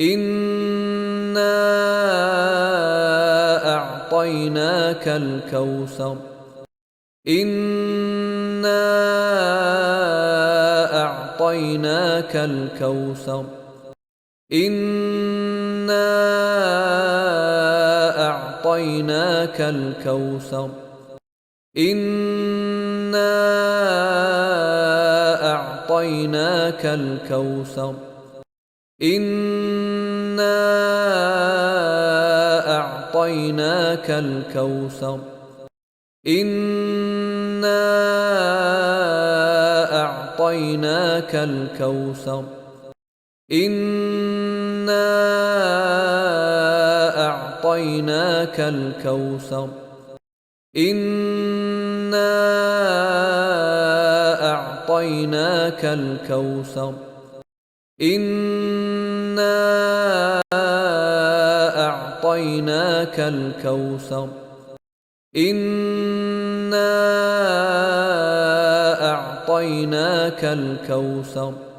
إنا أعطيناك الكوثر. إنا أعطيناك الكوثر. إنا أعطيناك الكوثر. إنا أعطيناك الكوثر. إنا أعطيناك الكوثر. إنا أعطيناك الكوثر. إنا أعطيناك الكوثر. إنا أعطيناك الكوثر. إنا أعطيناك الكوثر. إنا أعطيناك الكوثر.